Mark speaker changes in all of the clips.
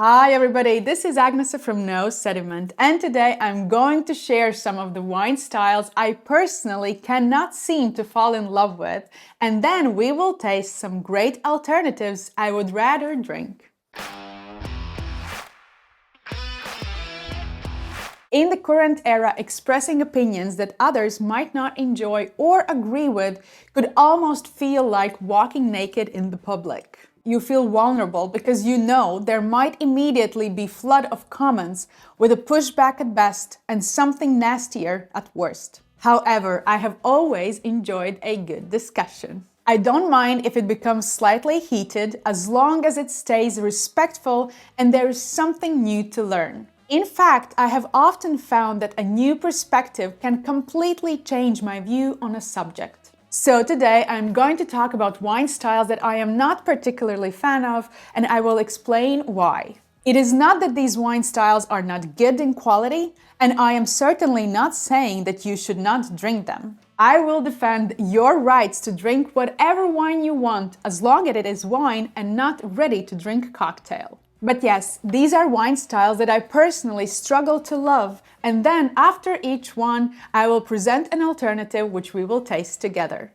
Speaker 1: Hi everybody, this is Agnes from Sediment, and today I'm going to share some of the wine styles I personally cannot seem to fall in love with, and then we will taste some great alternatives I would rather drink. In the current era, expressing opinions that others might not enjoy or agree with could almost feel like walking naked in the public. You feel vulnerable because you know there might immediately be flood of comments with a pushback at best and something nastier at worst. However, I have always enjoyed a good discussion. I don't mind if it becomes slightly heated as long as it stays respectful and there is something new to learn. In fact, I have often found that a new perspective can completely change my view on a subject. So today I'm going to talk about wine styles that I am not particularly fan of, and I will explain why. It is not that these wine styles are not good in quality, and I am certainly not saying that you should not drink them. I will defend your rights to drink whatever wine you want as long as it is wine and not ready to drink cocktail. But yes, these are wine styles that I personally struggle to love, and then after each one, I will present an alternative which we will taste together.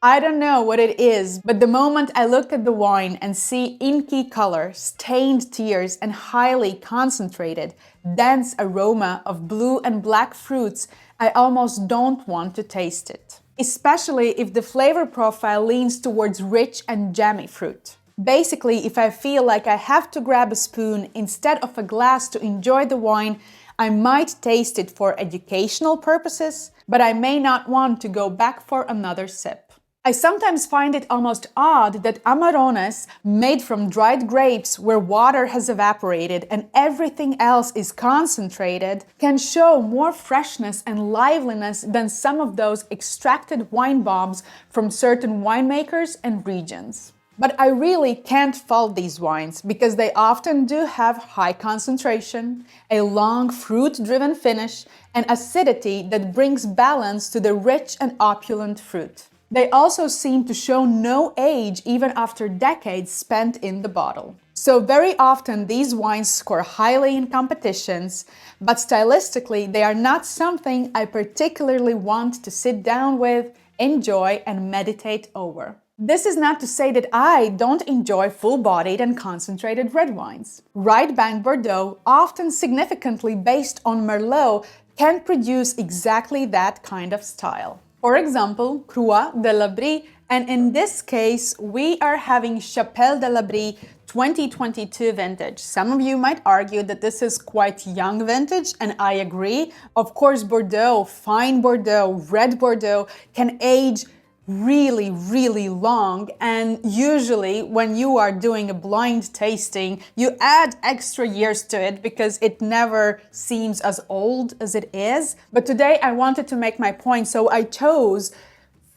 Speaker 1: I don't know what it is, but the moment I look at the wine and see inky color, stained tears, and highly concentrated, dense aroma of blue and black fruits, I almost don't want to taste it. Especially if the flavor profile leans towards rich and jammy fruit. Basically, if I feel like I have to grab a spoon instead of a glass to enjoy the wine, I might taste it for educational purposes, but I may not want to go back for another sip. I sometimes find it almost odd that Amarones, made from dried grapes where water has evaporated and everything else is concentrated, can show more freshness and liveliness than some of those extracted wine bombs from certain winemakers and regions. But I really can't fault these wines because they often do have high concentration, a long fruit-driven finish, and acidity that brings balance to the rich and opulent fruit. They also seem to show no age even after decades spent in the bottle. So very often these wines score highly in competitions, but stylistically they are not something I particularly want to sit down with, enjoy, and meditate over. This is not to say that I don't enjoy full-bodied and concentrated red wines. Right Bank Bordeaux, often significantly based on Merlot, can produce exactly that kind of style. For example, Croix de Labrie, and in this case, we are having Chapelle de Labrie 2022 vintage. Some of you might argue that this is quite young vintage, and I agree. Of course, Bordeaux, fine Bordeaux, red Bordeaux can age really long, and usually when you are doing a blind tasting you add extra years to it because it never seems as old as it is. But today I wanted to make my point, so I chose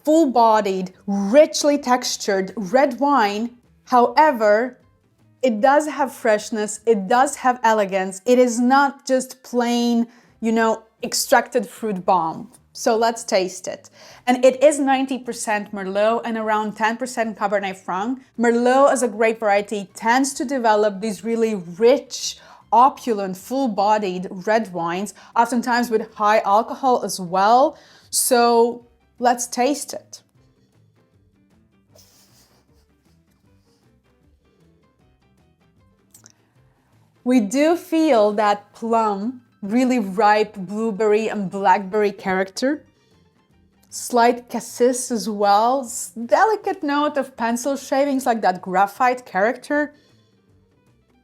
Speaker 1: full-bodied, richly textured red wine. However, it does have freshness, it does have elegance, it is not just plain, extracted fruit bomb. So let's taste it. And it is 90% Merlot and around 10% Cabernet Franc. Merlot as a grape variety tends to develop these really rich, opulent, full-bodied red wines, oftentimes with high alcohol as well. So let's taste it. We do feel that plum, really ripe blueberry and blackberry character. Slight cassis as well, delicate note of pencil shavings like that graphite character.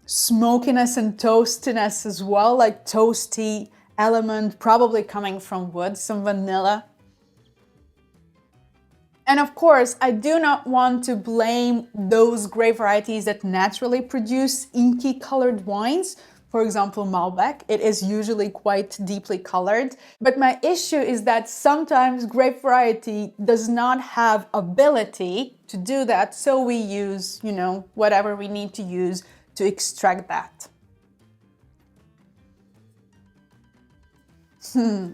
Speaker 1: Smokiness and toastiness as well, like toasty element, probably coming from wood, some vanilla. And of course, I do not want to blame those grape varieties that naturally produce inky colored wines. For example, Malbec, it is usually quite deeply colored. But my issue is that sometimes grape variety does not have ability to do that, so we use, whatever we need to use to extract that.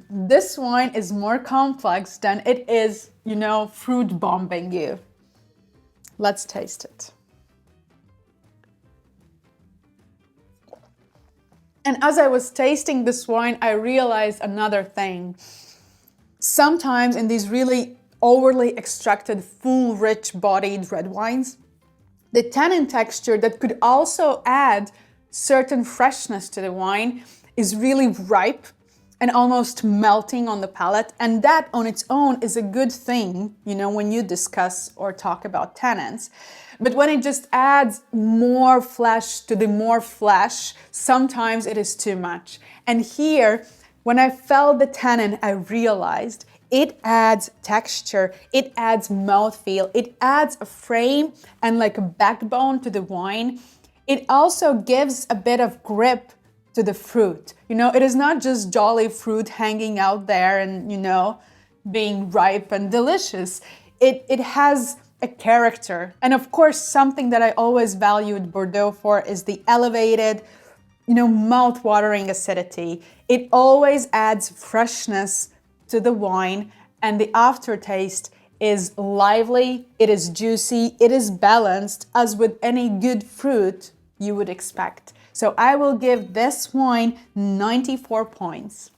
Speaker 1: This wine is more complex than it is, fruit bombing you. Let's taste it. And as I was tasting this wine, I realized another thing. Sometimes in these really overly extracted, full, rich-bodied red wines, the tannin texture that could also add certain freshness to the wine is really ripe and almost melting on the palate. And that on its own is a good thing, you know, when you discuss or talk about tannins. But when it just adds more flesh to the more flesh, sometimes it is too much. And here, when I felt the tannin, I realized it adds texture, it adds mouthfeel, it adds a frame and like a backbone to the wine. It also gives a bit of grip to the fruit. You know, it is not just jolly fruit hanging out there and, you know, being ripe and delicious. It has a character. And of course, something that I always valued Bordeaux for is the elevated, you know, mouth-watering acidity. It always adds freshness to the wine, and the aftertaste is lively, it is juicy, it is balanced, as with any good fruit you would expect. So I will give this wine 94 points.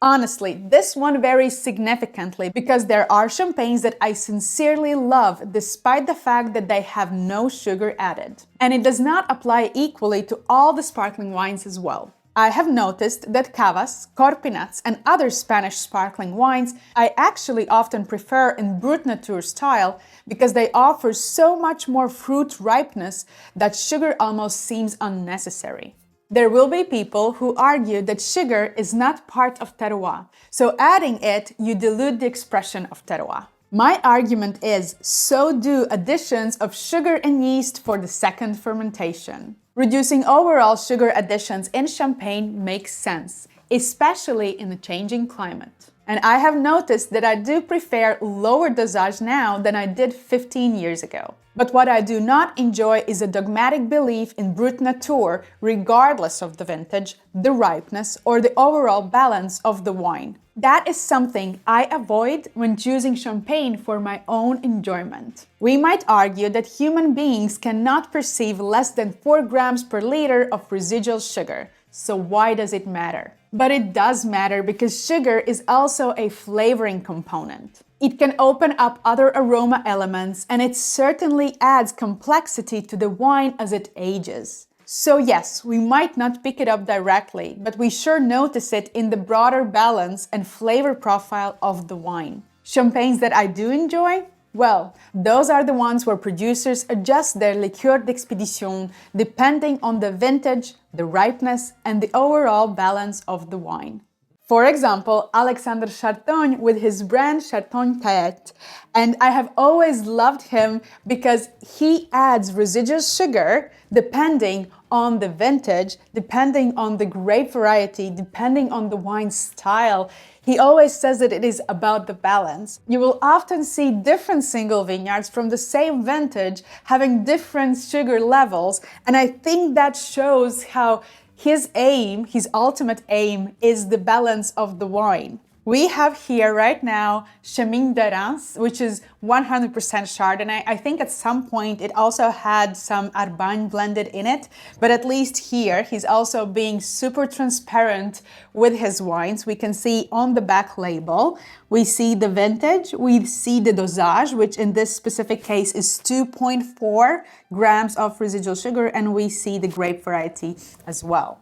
Speaker 1: Honestly, this one varies significantly because there are champagnes that I sincerely love despite the fact that they have no sugar added. And it does not apply equally to all the sparkling wines as well. I have noticed that cavas, corpinats, and other Spanish sparkling wines I actually often prefer in Brut Nature style because they offer so much more fruit ripeness that sugar almost seems unnecessary. There will be people who argue that sugar is not part of terroir, so adding it, you dilute the expression of terroir. My argument is, so do additions of sugar and yeast for the second fermentation. Reducing overall sugar additions in champagne makes sense, especially in the changing climate. And I have noticed that I do prefer lower dosage now than I did 15 years ago. But what I do not enjoy is a dogmatic belief in Brut Nature, regardless of the vintage, the ripeness, or the overall balance of the wine. That is something I avoid when choosing champagne for my own enjoyment. We might argue that human beings cannot perceive less than 4 grams per liter of residual sugar. So why does it matter? But it does matter because sugar is also a flavoring component. It can open up other aroma elements, and it certainly adds complexity to the wine as it ages. So yes, we might not pick it up directly, but we sure notice it in the broader balance and flavor profile of the wine. Champagnes that I do enjoy? Well, those are the ones where producers adjust their liqueur d'expédition depending on the vintage, the ripeness, and the overall balance of the wine. For example, Alexandre Chartogne with his brand Chartogne-Taillet. And I have always loved him because he adds residual sugar depending on the vintage, depending on the grape variety, depending on the wine style. He always says that it is about the balance. You will often see different single vineyards from the same vintage having different sugar levels, and I think that shows how his aim, his ultimate aim, is the balance of the wine. We have here right now Chemin de Reims, which is 100% Chardonnay. I think at some point it also had some Arbois blended in it, but at least here he's also being super transparent with his wines. We can see on the back label, we see the vintage, we see the dosage, which in this specific case is 2.4 grams of residual sugar, and we see the grape variety as well.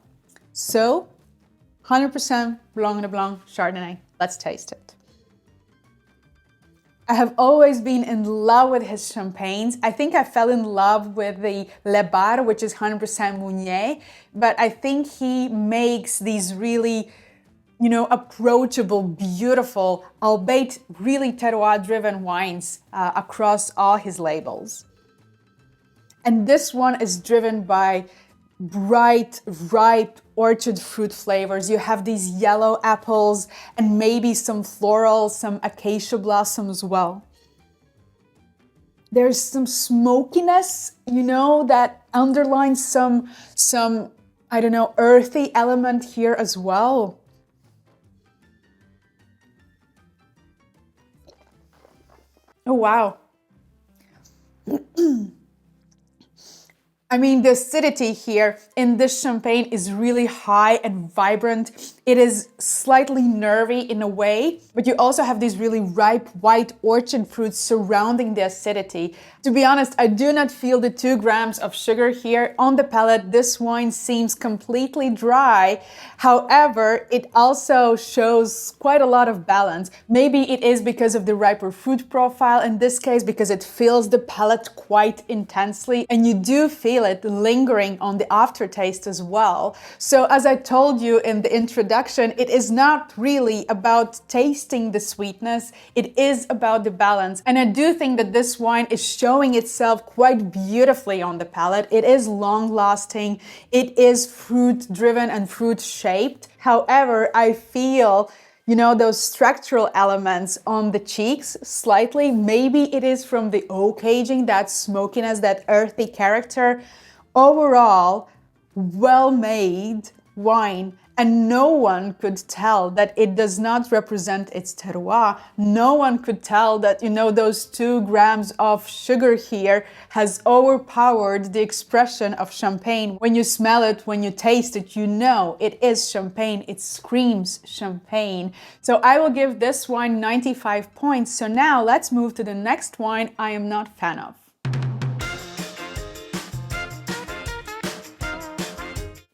Speaker 1: So, 100% Blanc de Blanc Chardonnay. Let's taste it. I have always been in love with his champagnes. I think I fell in love with the Labrie, which is 100% Meunier, but I think he makes these really, you know, approachable, beautiful, albeit really terroir-driven wines across all his labels. And this one is driven by bright, ripe orchard fruit flavors. You have these yellow apples and maybe some floral, some acacia blossom as well. There's some smokiness, you know, that underlines some I don't know, earthy element here as well. Oh, wow. I mean, the acidity here in this champagne is really high and vibrant. It is slightly nervy in a way, but you also have these really ripe white orchard fruits surrounding the acidity. To be honest, I do not feel the 2 grams of sugar here. On the palate, this wine seems completely dry. However, it also shows quite a lot of balance. Maybe it is because of the riper fruit profile in this case, because it fills the palate quite intensely, and you do feel it lingering on the aftertaste as well. So as I told you in the introduction, it is not really about tasting the sweetness, it is about the balance. And I do think that this wine is showing itself quite beautifully on the palate. It is long lasting, it is fruit driven and fruit shaped. However, I feel those structural elements on the cheeks slightly. Maybe it is from the oak aging, that smokiness, that earthy character. Overall, well-made wine, and no one could tell that it does not represent its terroir. No one could tell that, those 2 grams of sugar here has overpowered the expression of champagne. When you smell it, when you taste it, it is champagne. It screams champagne. So I will give this wine 95 points. So now let's move to the next wine I am not a fan of.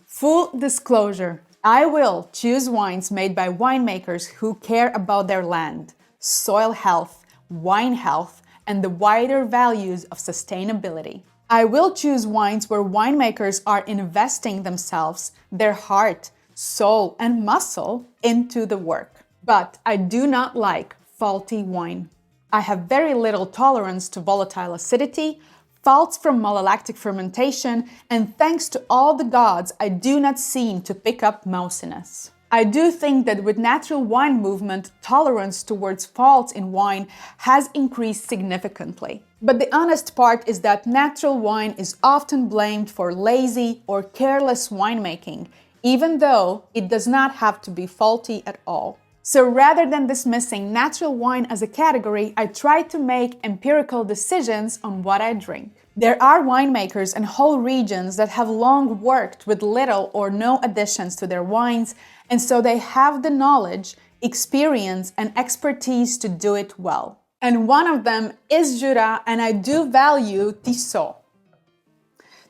Speaker 1: Full disclosure, I will choose wines made by winemakers who care about their land, soil health, wine health, and the wider values of sustainability. I will choose wines where winemakers are investing themselves, their heart, soul, and muscle into the work. But I do not like faulty wine. I have very little tolerance to volatile acidity, faults from malolactic fermentation, and thanks to all the gods, I do not seem to pick up mousiness. I do think that with natural wine movement, tolerance towards faults in wine has increased significantly. But the honest part is that natural wine is often blamed for lazy or careless winemaking, even though it does not have to be faulty at all. So rather than dismissing natural wine as a category, I try to make empirical decisions on what I drink. There are winemakers and whole regions that have long worked with little or no additions to their wines, and so they have the knowledge, experience, and expertise to do it well. And one of them is Jura, and I do value Tissot.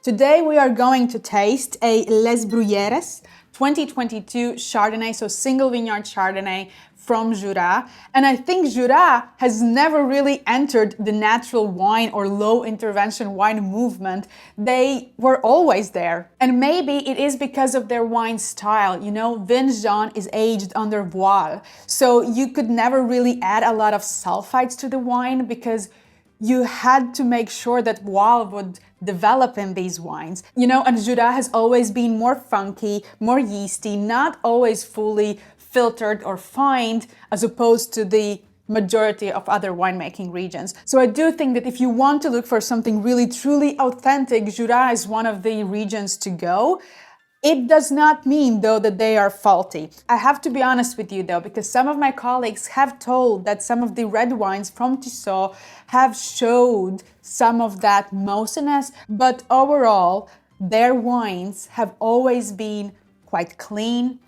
Speaker 1: Today we are going to taste a Les Bruyeres 2022 Chardonnay, so single vineyard Chardonnay from Jura. And I think Jura has never really entered the natural wine or low intervention wine movement. They were always there. And maybe it is because of their wine style. Vin Jaune is aged under voile. So you could never really add a lot of sulfites to the wine because you had to make sure that voile would develop in these wines. And Jura has always been more funky, more yeasty, not always fully filtered or fined, as opposed to the majority of other winemaking regions. So I do think that if you want to look for something really truly authentic, Jura is one of the regions to go. It does not mean, though, that they are faulty. I have to be honest with you, though, because some of my colleagues have told that some of the red wines from Tissot have showed some of that mousiness, but overall, their wines have always been quite clean,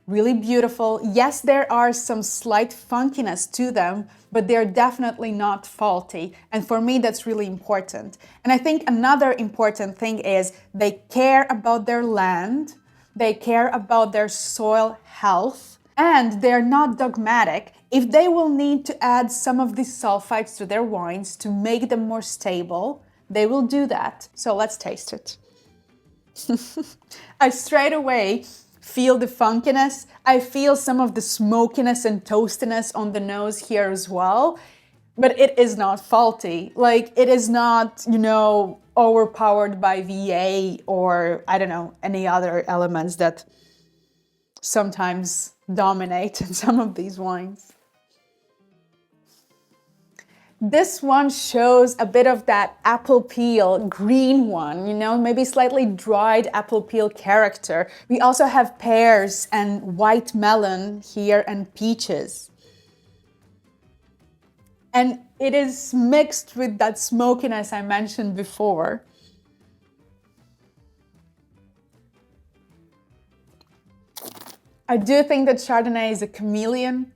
Speaker 1: really beautiful. Yes, there are some slight funkiness to them, but they're definitely not faulty. And for me, that's really important. And I think another important thing is they care about their land, they care about their soil health, and they're not dogmatic. If they will need to add some of these sulfites to their wines to make them more stable, they will do that. So let's taste it. I straight away feel the funkiness. I feel some of the smokiness and toastiness on the nose here as well, but it is not faulty. It is not, overpowered by VA or, any other elements that sometimes dominate in some of these wines. This one shows a bit of that apple peel, green one, maybe slightly dried apple peel character. We also have pears and white melon here and peaches. And it is mixed with that smokiness I mentioned before. I do think that Chardonnay is a chameleon,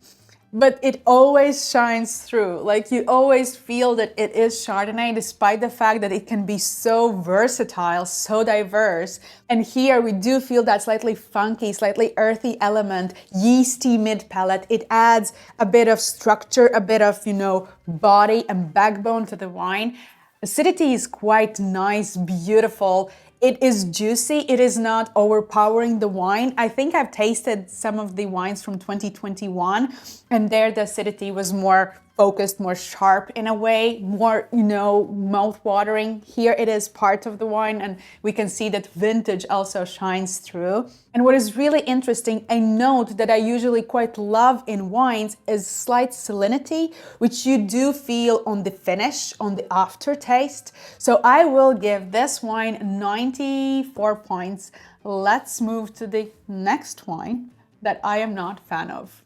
Speaker 1: but it always shines through. Like, you always feel that it is Chardonnay, despite the fact that it can be so versatile, so diverse. And here we do feel that slightly funky, slightly earthy element, yeasty mid-palate. It adds a bit of structure, a bit of, body and backbone to the wine. Acidity is quite nice, beautiful. It is juicy. It is not overpowering the wine. I think I've tasted some of the wines from 2021, and there the acidity was more focused, more sharp in a way, more, mouth-watering. Here it is part of the wine, and we can see that vintage also shines through. And what is really interesting, a note that I usually quite love in wines is slight salinity, which you do feel on the finish, on the aftertaste. So I will give this wine 94 points. Let's move to the next wine that I am not a fan of.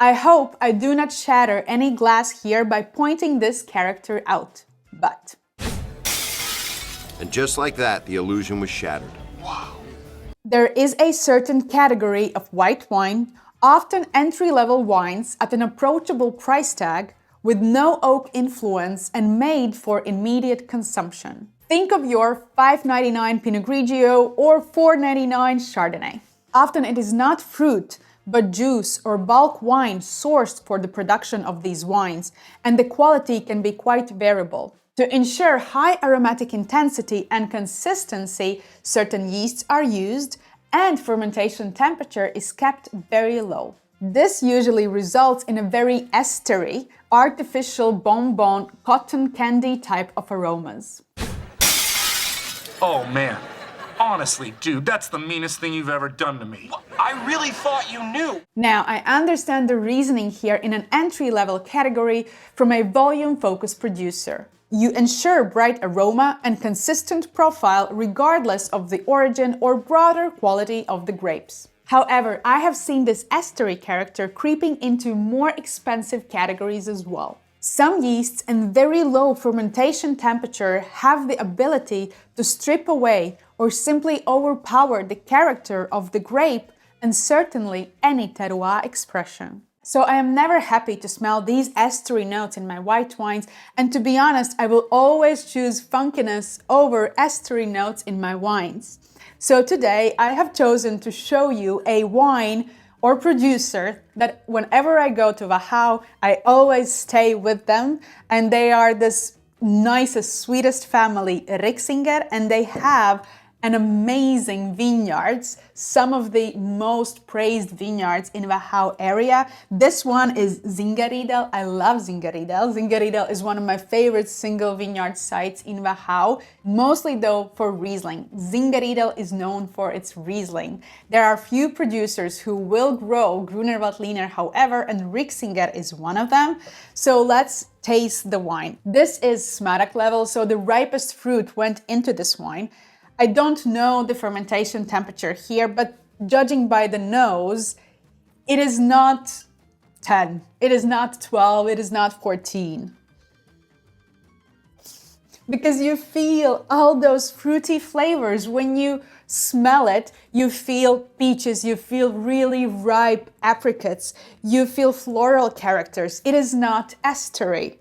Speaker 1: I hope I do not shatter any glass here by pointing this character out, but...
Speaker 2: And just like that, the illusion was shattered. Wow.
Speaker 1: There is a certain category of white wine, often entry-level wines at an approachable price tag, with no oak influence and made for immediate consumption. Think of your $5.99 Pinot Grigio or $4.99 Chardonnay. Often it is not fruit, but juice or bulk wine sourced for the production of these wines, and the quality can be quite variable. To ensure high aromatic intensity and consistency, certain yeasts are used, and fermentation temperature is kept very low. This usually results in a very estery, artificial bonbon, cotton candy type of aromas.
Speaker 3: Oh man, honestly, dude, that's the meanest thing you've ever done to me. I really thought you knew.
Speaker 1: Now, I understand the reasoning here in an entry-level category from a volume-focused producer. You ensure bright aroma and consistent profile regardless of the origin or broader quality of the grapes. However, I have seen this estery character creeping into more expensive categories as well. Some yeasts and very low fermentation temperature have the ability to strip away or simply overpower the character of the grape and certainly any terroir expression. So I am never happy to smell these estery notes in my white wines, and to be honest, I will always choose funkiness over estery notes in my wines. So today I have chosen to show you a wine or producer that whenever I go to Wachau, I always stay with them, and they are this nicest, sweetest family, Rixinger, and they have an amazing vineyards, some of the most praised vineyards in Wachau area. This one is Singerriedel. I love Singerriedel. Singerriedel is one of my favorite single vineyard sites in Wachau, mostly though for Riesling. Singerriedel is known for its Riesling. There are few producers who will grow Gruner Veltliner, however, and Rixinger is one of them. So let's taste the wine. This is Smaragd level, so the ripest fruit went into this wine. I don't know the fermentation temperature here, but judging by the nose, it is not 10, it is not 12, it is not 14. Because you feel all those fruity flavors. When you smell it, you feel peaches, you feel really ripe apricots, you feel floral characters. It is not estery.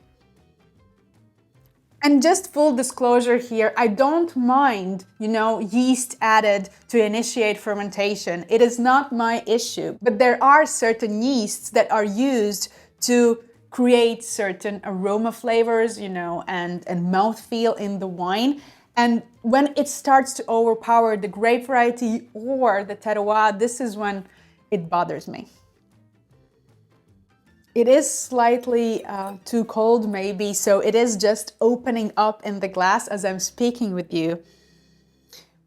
Speaker 1: And just full disclosure here, I don't mind, yeast added to initiate fermentation. It is not my issue. But there are certain yeasts that are used to create certain aroma flavors, and mouthfeel in the wine. And when it starts to overpower the grape variety or the terroir, this is when it bothers me. It is slightly too cold maybe, so it is just opening up in the glass as I'm speaking with you.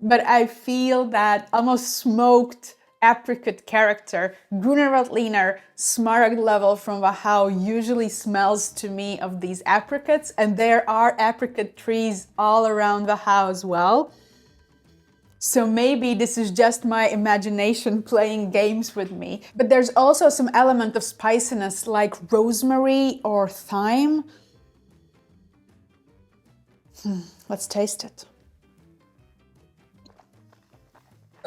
Speaker 1: But I feel that almost smoked apricot character. Gruner Veltliner Smaragd level from Wachau usually smells to me of these apricots, and there are apricot trees all around Wachau as well. So maybe this is just my imagination playing games with me. But there's also some element of spiciness like rosemary or thyme. Let's taste it.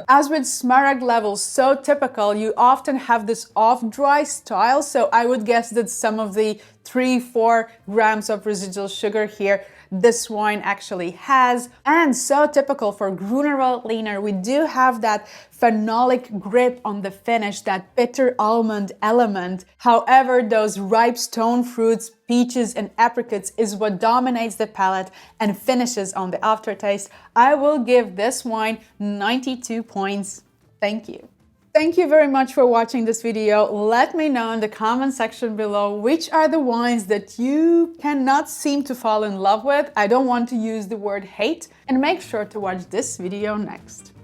Speaker 1: As with Smaragd levels, so typical, you often have this off-dry style, so I would guess that some of the 3-4 grams of residual sugar here this wine actually has. And so typical for Gruner Veltliner, we do have that phenolic grip on the finish, that bitter almond element. However, those ripe stone fruits, peaches and apricots is what dominates the palate and finishes on the aftertaste. I will give this wine 92 points. Thank you. Thank you very much for watching this video. Let me know in the comment section below which are the wines that you cannot seem to fall in love with. I don't want to use the word hate. And make sure to watch this video next.